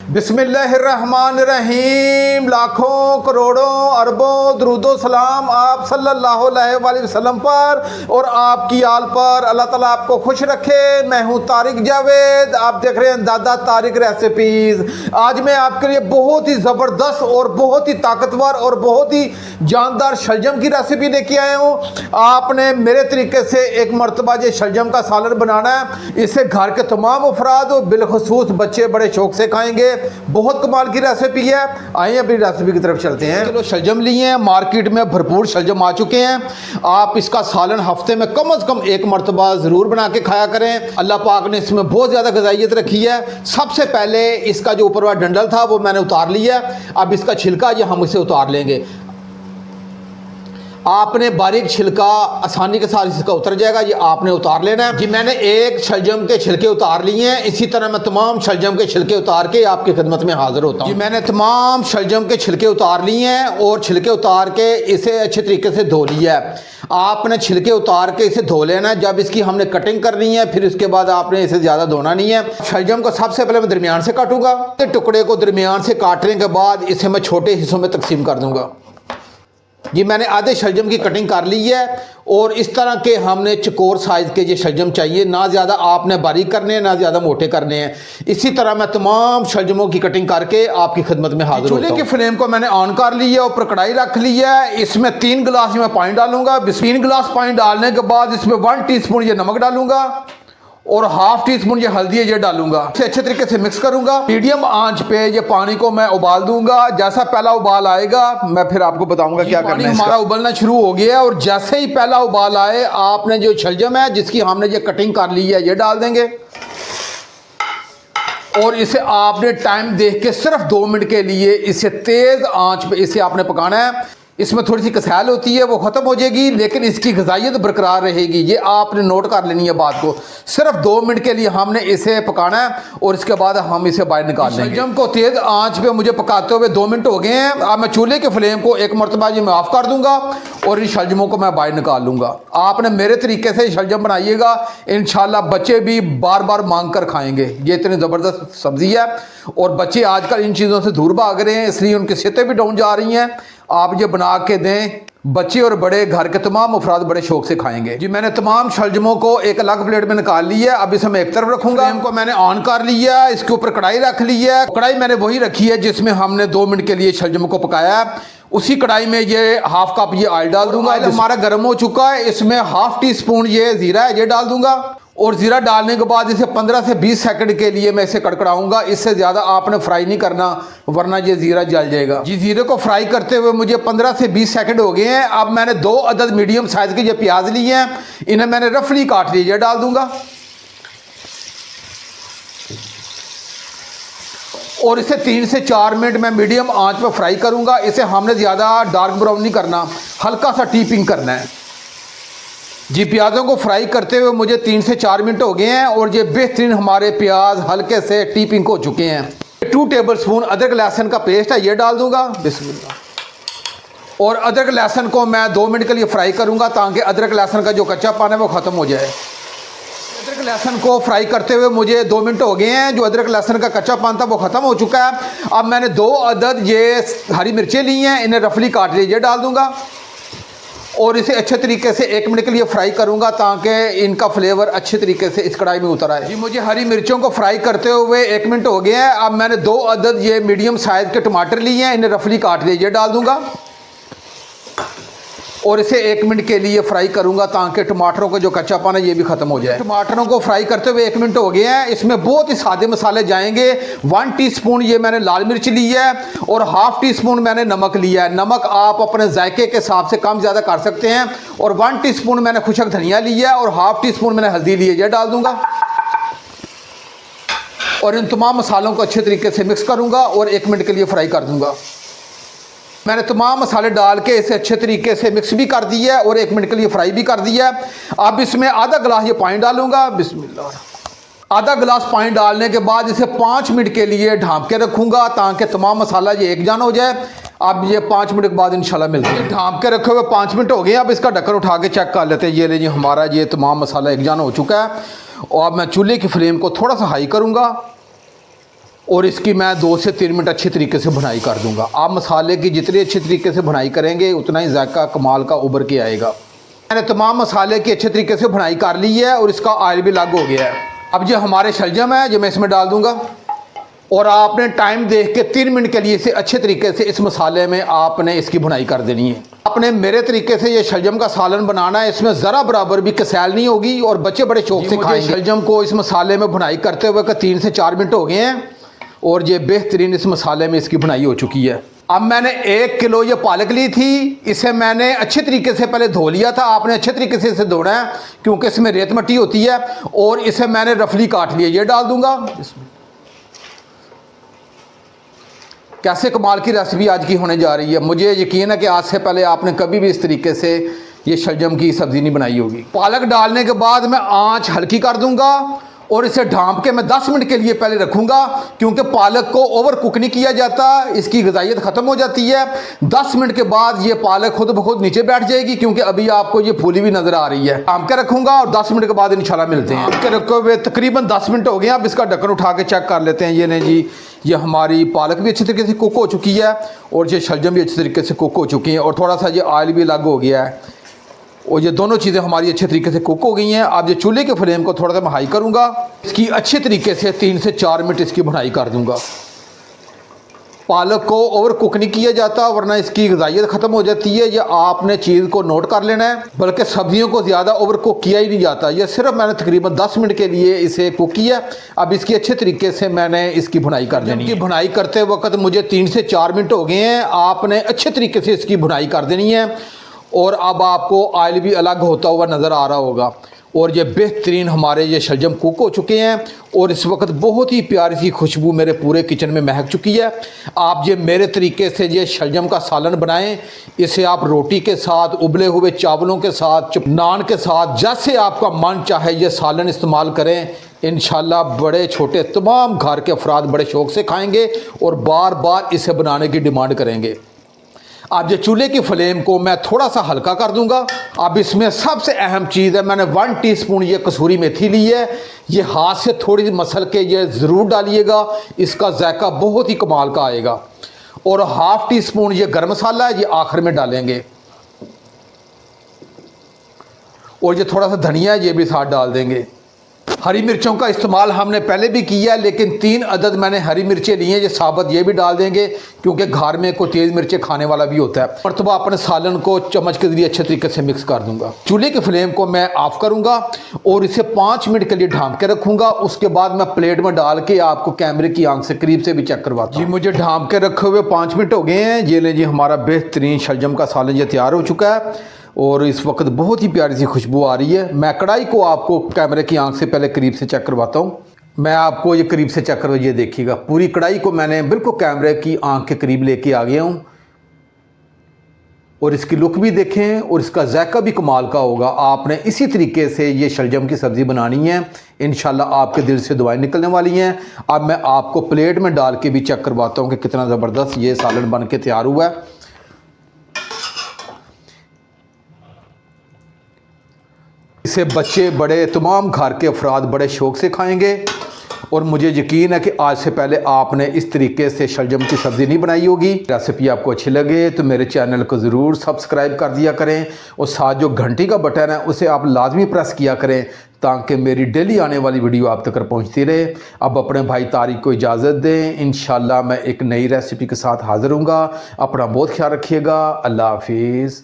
बिस्मिल्लाहिर्रहमानिर्रहीम। लाखों करोड़ों अरबों दरूदो सलाम आप सल्लल्लाहु अलैहि वसल्लम पर और आपकी आल पर। अल्लाह ताला आपको खुश रखे। मैं हूं तारिक जावेद, आप देख रहे हैं दादा तारिक रेसिपीज़। आज मैं आपके लिए बहुत ही ज़बरदस्त और बहुत ही ताकतवर और बहुत ही जानदार शलजम की रेसिपी लेके आया हूँ। आपने मेरे तरीके से एक मरतबा ये शलजम का सालन बनाना है। इसे घर के तमाम अफराद और बिलखसूस बच्चे बड़े शौक से खाएंगे। बहुत कमाल की रेसिपी है। आइए अपनी रेसिपी की तरफ चलते हैं। किलो शलजम लिए हैं, मार्केट में भरपूर शलजम आ चुके हैं। आप इसका सालन हफ्ते में कम से कम एक मरतबा ज़रूर बना के खाया करें। अल्लाह पाक ने इसमें बहुत ज़्यादा ग़िज़ाइयत रखी है। सबसे पहले इसका जो ऊपर वाला डंडल था वो मैंने उतार लिया। अब इसका छिलका ये हम इसे उतार लेंगे। आपने बारीक छिलका आसानी के साथ इसका उतर जाएगा, ये आपने उतार लेना है। जी मैंने एक शलजम के छिलके उतार लिए हैं। इसी तरह मैं तमाम शलजम के छिलके उतार के आपकी खिदमत में हाजिर होता हूँ। जी मैंने तमाम शलजम के छिलके उतार लिए हैं और छिलके उतार के इसे अच्छे तरीके से धो लिया है। आपने छिलके उतार के इसे धो लेना है। जब इसकी हमने कटिंग करनी है फिर उसके बाद आपने इसे ज़्यादा धोना नहीं है। शलजम को सबसे पहले मैं दरमियान से काटूंगा। टुकड़े को दरमियान से काटने के बाद इसे मैं छोटे हिस्सों में तकसीम कर दूंगा। जी मैंने आधे शलजम की कटिंग कर ली है और इस तरह के हमने चकोर साइज़ के ये शलजम चाहिए। ना ज़्यादा आपने बारीक करने हैं ना ज़्यादा मोटे करने हैं। इसी तरह मैं तमाम शलजमों की कटिंग करके आपकी खिदमत में हाजिर होता हूं। चूल्हे की फ्लेम को मैंने ऑन कर लिया और ऊपर कढ़ाई रख ली है। इसमें 3 गिलास में पानी डालूंगा। 3 गिलास पानी डालने के बाद इसमें 1 टीस्पून ये नमक डालूंगा और हाफ टी स्पून ये हल्दी ये डालूंगा। इसे अच्छे तरीके से मिक्स करूंगा। मीडियम आंच पे ये पानी को मैं उबाल दूंगा। जैसा पहला उबाल आएगा मैं फिर आपको बताऊंगा क्या करना है। हमारा उबलना शुरू हो गया है और जैसे ही पहला उबाल आए आपने जो शलजम है जिसकी हमने ये कटिंग कर ली है ये डाल देंगे और इसे आपने टाइम देख के सिर्फ 2 मिनट के लिए इसे तेज आंच पे इसे आपने पकाना है। इसमें थोड़ी सी कसैल होती है वो ख़त्म हो जाएगी लेकिन इसकी ग़िज़ाइयत बरकरार रहेगी। ये आपने नोट कर लेनी है बात को। सिर्फ 2 मिनट के लिए हमने इसे पकाना है और इसके बाद हम इसे बाहर निकाल लेंगे। शलजम को तेज़ आंच पे मुझे पकाते हुए 2 मिनट हो गए हैं। अब मैं चूल्हे के फ्लेम को एक मरतबा जी मैं ऑफ़ कर दूंगा और इन शलजमों को मैं बाहर निकाल लूँगा। आपने मेरे तरीके से शलजम बनाइएगा, इंशाल्लाह बच्चे भी बार बार मांग कर खाएँगे। ये इतनी ज़बरदस्त सब्ज़ी है और बच्चे आजकल इन चीज़ों से दूर भाग रहे हैं इसलिए उनकी सेहतें भी डाउन जा रही हैं। आप ये बना के दें, बच्चे और बड़े घर के तमाम अफराद बड़े शौक से खाएंगे। जी मैंने तमाम शलजमों को एक अलग प्लेट में निकाल लिया है। अब इसे मैं एक तरफ रखूंगा। फ्लेम को मैंने ऑन कर लिया है। इसके ऊपर कढ़ाई रख ली है। कढ़ाई मैंने वही रखी है जिसमें हमने 2 मिनट के लिए शलजमों को पकाया है। उसी कढ़ाई में ये हाफ कप ये ऑयल डाल दूंगा। ऑयल हमारा गर्म हो चुका है। इसमें हाफ टी स्पून ये जीरा है ये डाल दूंगा और ज़ीरा डालने के बाद इसे 15 से 20 सेकंड के लिए मैं इसे कड़कड़ाऊंगा। इससे ज़्यादा आपने फ्राई नहीं करना वरना ये ज़ीरा जल जाएगा। जी ज़ीरे को फ्राई करते हुए मुझे 15 से 20 सेकंड हो गए हैं। अब मैंने 2 अदद मीडियम साइज़ के ये प्याज लिए हैं, इन्हें मैंने रफली काट लिया डाल दूंगा और इसे 3 से 4 मिनट में मीडियम आंच पर फ्राई करूँगा। इसे हमने ज़्यादा डार्क ब्राउन नहीं करना, हल्का सा टी पिंक करना है। जी प्याज़ों को फ्राई करते हुए मुझे 3 से 4 मिनट हो गए हैं और ये बेहतरीन हमारे प्याज हल्के से टी पिंक हो चुके हैं। 2 टेबलस्पून अदरक लहसुन का पेस्ट है ये डाल दूंगा। बिस्मिल्लाह। और अदरक लहसुन को मैं 2 मिनट के लिए फ्राई करूंगा ताकि अदरक लहसुन का जो कच्चापन है वो ख़त्म हो जाए। अदरक लहसुन को फ्राई करते हुए मुझे 2 मिनट हो गए हैं। जो अदरक लहसुन का कच्चापन था वो ख़त्म हो चुका है। अब मैंने 2 अदद ये हरी मिर्चें ली हैं, इन्हें रफली काट लीजिए डाल दूंगा और इसे अच्छे तरीके से 1 मिनट के लिए फ्राई करूंगा ताकि इनका फ्लेवर अच्छे तरीके से इस कढ़ाई में उतर आए। जी मुझे हरी मिर्चों को फ्राई करते हुए 1 मिनट हो गए हैं। अब मैंने 2 अदद ये मीडियम साइज़ के टमाटर लिए हैं, इन्हें रफली काट लीजिए डाल दूंगा और इसे 1 मिनट के लिए फ्राई करूंगा ताकि टमाटरों का जो कच्चापन है ये भी ख़त्म हो जाए। टमाटरों को फ्राई करते हुए 1 मिनट हो गए हैं। इसमें बहुत ही सादे मसाले जाएंगे। 1 टीस्पून ये मैंने लाल मिर्च ली है और हाफ टी स्पून मैंने नमक लिया है। नमक आप अपने जायके के हिसाब से कम ज़्यादा कर सकते हैं। और 1 टीस्पून मैंने खुशक धनिया लिया है और हाफ टी स्पून मैंने हल्दी ली है ये डाल दूंगा और इन तमाम मसालों को अच्छे तरीके से मिक्स करूँगा और 1 मिनट के लिए फ्राई कर दूँगा। मैंने तमाम मसाले डाल के इसे अच्छे तरीके से मिक्स भी कर दिया है और 1 मिनट के लिए फ्राई भी कर दिया है। अब इसमें आधा गिलास ये पानी डालूंगा। बिस्मिल्लाह। आधा गिलास पानी डालने के बाद इसे 5 मिनट के लिए ढाँप के रखूँगा ताकि तमाम मसाला ये एक जान हो जाए। अब ये 5 मिनट के बाद इंशाल्लाह मिलते हैं। ढाँप के रखे हुए 5 मिनट हो गए। अब इसका ढक्कन उठा के चेक कर लेते हैं। ये ले जी हमारा ये तमाम मसाला एक जान हो चुका है और अब मैं चूल्हे की फ्लेम को थोड़ा सा हाई करूँगा और इसकी मैं 2 से 3 मिनट अच्छी तरीके से भुनाई कर दूंगा। आप मसाले की जितनी अच्छी तरीके से भुनाई करेंगे उतना ही जायका कमाल का उभर के आएगा। मैंने तमाम मसाले की अच्छे तरीके से भुनाई कर ली है और इसका ऑयल भी अलग हो गया है। अब जो हमारे शलजम है जो मैं इसमें डाल दूंगा और आपने टाइम देख के 3 मिनट के लिए इसे अच्छे तरीके से इस मसाले में आपने इसकी भुनाई कर देनी है। आपने मेरे तरीके से ये शलजम का सालन बनाना है, इसमें ज़रा बराबर भी कसैल नहीं होगी और बच्चे बड़े शौक से खाएंगे। शलजम को इस मसाले में भुनाई करते हुए 3 से 4 मिनट हो गए हैं और ये बेहतरीन इस मसाले में इसकी भुनाई हो चुकी है। अब मैंने 1 किलो ये पालक ली थी, इसे मैंने अच्छे तरीके से पहले धो लिया था। आपने अच्छे तरीके से इसे धोना है क्योंकि इसमें रेत मिट्टी होती है। और इसे मैंने रफली काट लिया, ये डाल दूंगा इसमें। कैसे कमाल की रेसिपी आज की होने जा रही है। मुझे यकीन है कि आज से पहले आपने कभी भी इस तरीके से ये शलजम की सब्ज़ी नहीं बनाई होगी। पालक डालने के बाद मैं आंच हल्की कर दूंगा और इसे ढांप के मैं 10 मिनट के लिए पहले रखूंगा क्योंकि पालक को ओवर कुक नहीं किया जाता, इसकी ग़िज़ाइयत ख़त्म हो जाती है। 10 मिनट के बाद ये पालक खुद ब खुद नीचे बैठ जाएगी क्योंकि अभी आपको ये फूली हुई नज़र आ रही है। ढांप के रखूंगा और 10 मिनट के बाद इंशाल्लाह मिलते हैं। ढांप के रखे हुए तकरीबन 10 मिनट हो गए। अब इसका ढक्कन उठा के चेक कर लेते हैं। ये नहीं जी, ये हमारी पालक भी अच्छी तरीके से कुक हो चुकी है और ये शलजम भी अच्छी तरीके से कुक हो चुकी हैं और थोड़ा सा ये ऑयल भी अलग हो गया है और ये दोनों चीज़ें हमारी अच्छे तरीके से कुक हो गई हैं। अब ये चूल्हे के फ्लेम को थोड़ा सा मैं हाई करूँगा, इसकी अच्छे तरीके से 3 से 4 मिनट इसकी भुनाई कर दूँगा। पालक को ओवर कुक नहीं किया जाता वरना इसकी ग़िज़ाइयत ख़त्म हो जाती है। ये आपने चीज़ को नोट कर लेना है। बल्कि सब्जियों को ज़्यादा ओवर कुक किया ही नहीं जाता। ये सिर्फ मैंने तकरीबन 10 मिनट के लिए इसे कुक किया। अब इसकी अच्छे तरीके से मैंने इसकी भुनाई कर देनी है। भुनाई करते वक्त मुझे 3 से 4 मिनट हो गए हैं। आपने अच्छे तरीके से इसकी भुनाई कर देनी है और अब आपको ऑयल भी अलग होता हुआ नज़र आ रहा होगा और ये बेहतरीन हमारे ये शलजम कुक हो चुके हैं और इस वक्त बहुत ही प्यारी सी खुशबू मेरे पूरे किचन में महक चुकी है। आप ये मेरे तरीके से ये शलजम का सालन बनाएं। इसे आप रोटी के साथ, उबले हुए चावलों के साथ, नान के साथ, जैसे आपका मन चाहे ये सालन इस्तेमाल करें। इंशाल्लाह बड़े छोटे तमाम घर के अफराद बड़े शौक़ से खाएँगे और बार बार इसे बनाने की डिमांड करेंगे। अब ये चूल्हे की फ्लेम को मैं थोड़ा सा हल्का कर दूंगा। अब इसमें सबसे अहम चीज़ है, मैंने 1 टीस्पून ये कसूरी मेथी ली है। ये हाथ से थोड़ी मसल के ये ज़रूर डालिएगा, इसका जायका बहुत ही कमाल का आएगा। और ½ टीस्पून ये गरम मसाला है, ये आखिर में डालेंगे। और ये थोड़ा सा धनिया है, ये भी साथ डाल देंगे। हरी मिर्चों का इस्तेमाल हमने पहले भी किया है लेकिन 3 अदद मैंने हरी मिर्चें ली हैं, ये साबुत ये भी डाल देंगे क्योंकि घर में कोई तेज़ मिर्चें खाने वाला भी होता है। मरतबा अपने सालन को चम्मच के ज़रिए अच्छे तरीके से मिक्स कर दूंगा। चूल्हे के फ्लेम को मैं ऑफ़ करूंगा और इसे 5 मिनट के लिए ढांप के रखूंगा। उसके बाद मैं प्लेट में डाल के आपको कैमरे की आंख से करीब से भी चेक करवाता हूँ। जी मुझे ढांप के रखे हुए 5 मिनट हो गए हैं। ये ले जी, हमारा बेहतरीन शलजम का सालन ये तैयार हो चुका है और इस वक्त बहुत ही प्यारी सी खुशबू आ रही है। मैं कढ़ाई को आपको कैमरे की आंख से पहले करीब से चेक करवाता हूँ। मैं आपको ये करीब से चेक करवा, ये देखिएगा पूरी कढ़ाई को मैंने बिल्कुल कैमरे की आंख के करीब लेके आ गया हूँ और इसकी लुक भी देखें और इसका जायका भी कमाल का होगा। आपने इसी तरीके से ये शलजम की सब्ज़ी बनानी है, इंशाल्लाह आपके दिल से दुआएं निकलने वाली हैं। अब मैं आपको प्लेट में डाल के भी चेक करवाता हूँ कि कितना ज़बरदस्त ये सालन बन के तैयार हुआ है। इसे बच्चे बड़े तमाम घर के अफराद बड़े शौक़ से खाएंगे और मुझे यकीन है कि आज से पहले आपने इस तरीके से शलजम की सब्ज़ी नहीं बनाई होगी। रेसिपी आपको अच्छी लगे तो मेरे चैनल को ज़रूर सब्सक्राइब कर दिया करें और साथ जो घंटी का बटन है उसे आप लाजमी प्रेस किया करें ताकि मेरी डेली आने वाली वीडियो आप तक पहुंचती रहे। अब अपने भाई तारिक को इजाज़त दें। इंशाल्लाह मैं एक नई रेसिपी के साथ हाज़िर हूँगा। अपना बहुत ख्याल रखिएगा। अल्लाह हाफिज़।